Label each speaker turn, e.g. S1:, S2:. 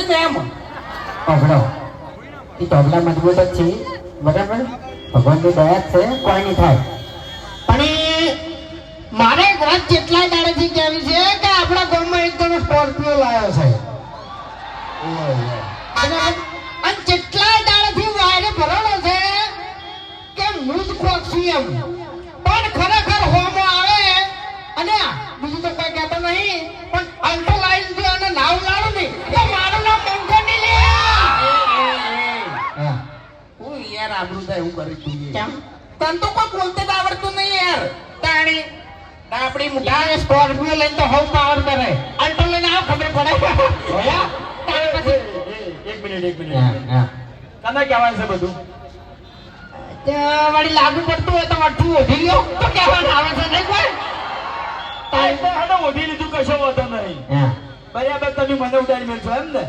S1: ને એમ
S2: પકડો એ તબલા મજબૂત જ છે બરાબર ભગવાનની દયા જ છે કોઈ નહીં થાય
S1: પણ એ મારે એક વાત કેટલાય દાડેથી કહેવી છે કે આપણા ગામમાં એક જણો સ્કોર્પિયો લાવ્યો છે અને કેટલાય દાડેથી વાયરે ભરેલો છે કે હું જ કોક છું એમ પણ ખરેખર હોમો આવે અને બીજું તો કઈ કહેતો નહીં પણ અલ્ટો લાઈન જો અને નાવ લાડું નહીં તો મારું નામ મંગો નહીં લે હું યાર આબરૂ થાય એવું કરી તું કેમ તને તો કોઈ બોલતે જ આવડતું નહીં યાર તાણી આપણી મુઠા સ્કોર્પિયો લઈને તો હવ પાવર કરે અલ્ટો લઈને આવ ખબર પડે હોયા
S3: એક મિનિટ કને કહેવાય છે બધું
S1: તે વળી લાગુ પડતું હોય તો વઠું ઓઢી લ્યો તો કહેવાનું આવે છે નહીં કોઈ
S3: તારે તો ઓઢી લીધું કશો વાંધો નહીં બરાબર તમે મને ઉડાડી મેળશો એમ ને